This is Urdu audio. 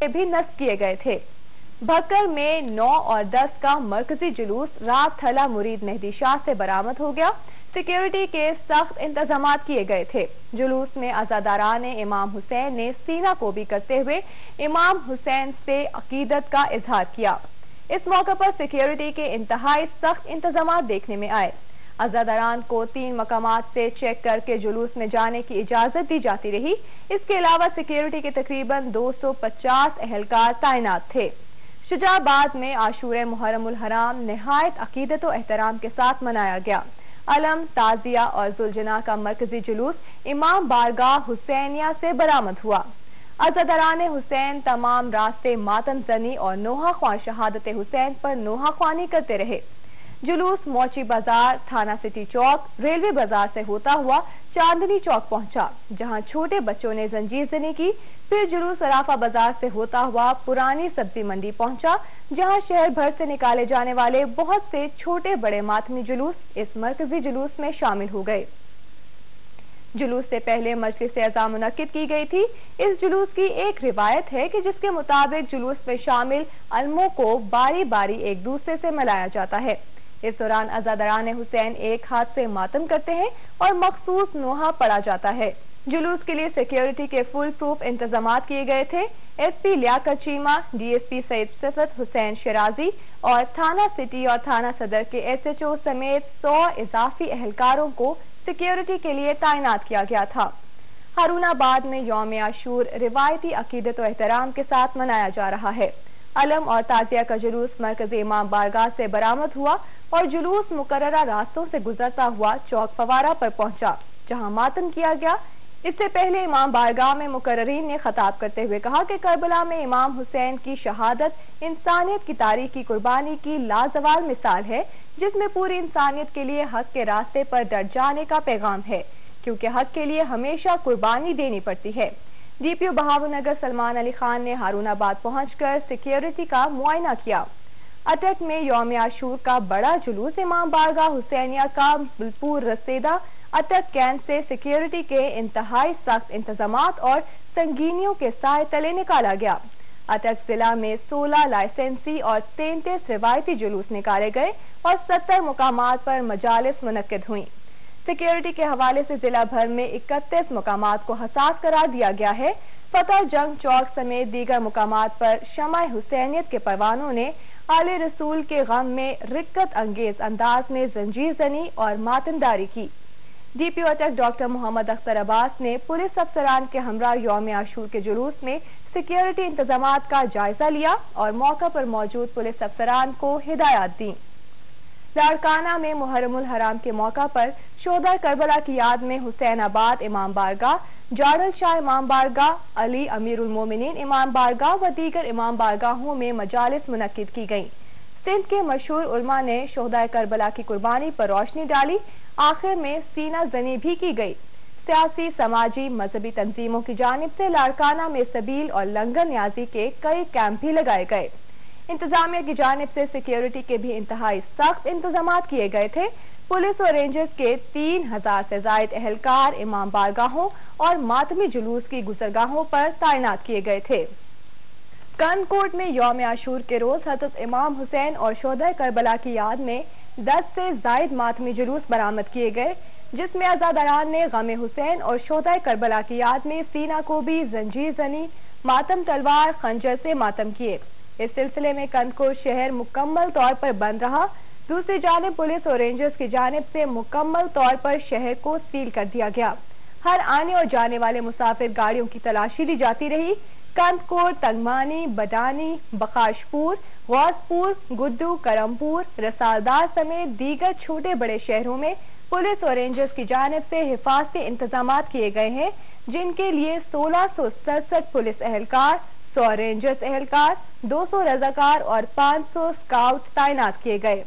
بھی نصب کیے گئے تھے۔ بھکر میں 9 اور 10 کا مرکزی جلوس رات تھلا مرید مہدی شاہ سے برآمد ہو گیا۔ سیکیورٹی کے سخت انتظامات کیے گئے تھے۔ جلوس میں عزاداران امام حسین نے سینہ کوبی کرتے ہوئے امام حسین سے عقیدت کا اظہار کیا۔ اس موقع پر سیکیورٹی کے انتہائی سخت انتظامات دیکھنے میں آئے۔ عزاداران کو 3 مقامات سے چیک کر کے جلوس میں جانے کی اجازت دی جاتی رہی۔ اس کے علاوہ سیکیورٹی کے تقریباً 250 اہلکار تعینات تھے۔ شجاع آباد میں عاشورہ محرم الحرام نہایت عقیدت و احترام کے ساتھ منایا گیا۔ علم، تعزیہ اور ذوالجناح کا مرکزی جلوس امام بارگاہ حسینیہ سے برآمد ہوا۔ عزاداران حسین تمام راستے ماتم زنی اور نوحہ خوان شہادت حسین پر نوحہ خوانی کرتے رہے۔ جلوس موچی بازار، تھانہ سٹی چوک، ریلوے بازار سے ہوتا ہوا چاندنی چوک پہنچا، جہاں چھوٹے بچوں نے زنجیر زنی کی۔ پھر جلوس صرافہ بازار سے ہوتا ہوا پرانی سبزی منڈی پہنچا، جہاں شہر بھر سے نکالے جانے والے بہت سے چھوٹے بڑے ماتمی جلوس اس مرکزی جلوس میں شامل ہو گئے۔ جلوس سے پہلے مجلس اعزام منعقد کی گئی تھی۔ اس جلوس کی ایک روایت ہے کہ جس کے مطابق جلوس میں شامل علموں کو باری باری ایک دوسرے سے ملایا جاتا ہے۔ اس دوران عزاداران حسین ایک ہاتھ سے ماتم کرتے ہیں اور مخصوص نوحہ پڑھا جاتا ہے۔ جلوس کے لیے سیکیورٹی کے فل پروف انتظامات کیے گئے تھے۔ ایس پی لیاقت چیمہ، ڈی ایس پی سید صفت حسین شیرازی اور تھانہ سٹی اور تھانہ صدر کے ایس ایچ او سمیت 100 اضافی اہلکاروں کو سیکیورٹی کے لیے تعینات کیا گیا تھا۔ ہارون آباد میں یوم عاشور روایتی عقیدت و احترام کے ساتھ منایا جا رہا ہے۔ علم اور تعزیہ کا جلوس مرکزی امام بارگاہ سے برآمد ہوا اور جلوس مقررہ راستوں سے گزرتا ہوا چوک فوارہ پر پہنچا، جہاں ماتم کیا گیا۔ اس سے پہلے امام بارگاہ میں مقررین نے خطاب کرتے ہوئے کہا کہ کربلا میں امام حسین کی شہادت انسانیت کی تاریخ کی قربانی کی لازوال مثال ہے، جس میں پوری انسانیت کے لیے حق کے راستے پر ڈٹ جانے کا پیغام ہے، کیونکہ حق کے لیے ہمیشہ قربانی دینی پڑتی ہے۔ ڈی پی او بہاول نگر سلمان علی خان نے ہارون آباد پہنچ کر سیکیورٹی کا معائنہ کیا۔ اٹک میں یوم عاشور کا بڑا جلوس امام بارگاہ حسینیہ کا بلپور رسیدہ اٹک کینٹ سے سیکیورٹی کے انتہائی سخت انتظامات اور سنگینیوں کے سائے تلے نکالا گیا۔ اٹک ضلع میں 16 لائسنسی اور 33 روایتی جلوس نکالے گئے اور 70 مقامات پر مجالس منعقد ہوئیں۔ سیکیورٹی کے حوالے سے ضلع بھر میں 31 مقامات کو حساس قرار دیا گیا ہے۔ فتح جنگ چوک سمیت دیگر مقامات پر شمع حسینیت کے پروانوں نے آل رسول کے غم میں رقت انگیز انداز میں زنجیر زنی اور ماتمداری کی۔ ڈی پی او اٹک ڈاکٹر محمد اختر عباس نے پولیس افسران کے ہمراہ یوم عاشور کے جلوس میں سیکیورٹی انتظامات کا جائزہ لیا اور موقع پر موجود پولیس افسران کو ہدایات دیں۔ لاڑکانہ میں محرم الحرام کے موقع پر شہداء کربلا کی یاد میں حسین آباد امام بارگاہ، جاڑل شاہ امام بارگاہ، علی امیر المومنین امام بارگاہ و دیگر امام بارگاہوں میں مجالس منعقد کی گئیں۔ سندھ کے مشہور علماء نے شہداء کربلا کی قربانی پر روشنی ڈالی۔ آخر میں سینہ زنی بھی کی گئی۔ سیاسی، سماجی، مذہبی تنظیموں کی جانب سے لاڑکانہ میں سبیل اور لنگر نیازی کے کئی کیمپ بھی لگائے گئے۔ انتظامیہ کی جانب سے سیکیورٹی کے بھی انتہائی سخت انتظامات کیے گئے تھے۔ پولیس اور رینجرز کے 3000 سے زائد اہلکار امام بارگاہوں اور ماتمی جلوس کی گزرگاہوں پر تعینات کیے گئے تھے۔ کن کوٹ میں یوم عاشور کے روز حضرت امام حسین اور شہداء کربلا کی یاد میں 10 سے زائد ماتمی جلوس برآمد کیے گئے، جس میں عزاداران نے غم حسین اور شہداء کربلا کی یاد میں سینہ کوبی، زنجیر زنی، ماتم تلوار، خنجر سے ماتم کیے۔ اس سلسلے میں کندکوٹ شہر مکمل طور پر بند رہا۔ دوسری جانب پولیس اور رینجرز کی جانب سے مکمل طور پر شہر کو سیل کر دیا گیا۔ ہر آنے اور جانے والے مسافر گاڑیوں کی تلاشی لی جاتی رہی۔ کندکوٹ، تنگمانی، بڈانی، بخاشپور، غوثپور، گڈو، کرمپور، رسالدار سمیت دیگر چھوٹے بڑے شہروں میں پولیس اور رینجرز کی جانب سے حفاظتی انتظامات کیے گئے ہیں، جن کے لیے 1667 پولیس اہلکار، 100 رینجرز اہلکار، 200 رضاکار اور 500 سکاؤٹ تعینات کیے گئے۔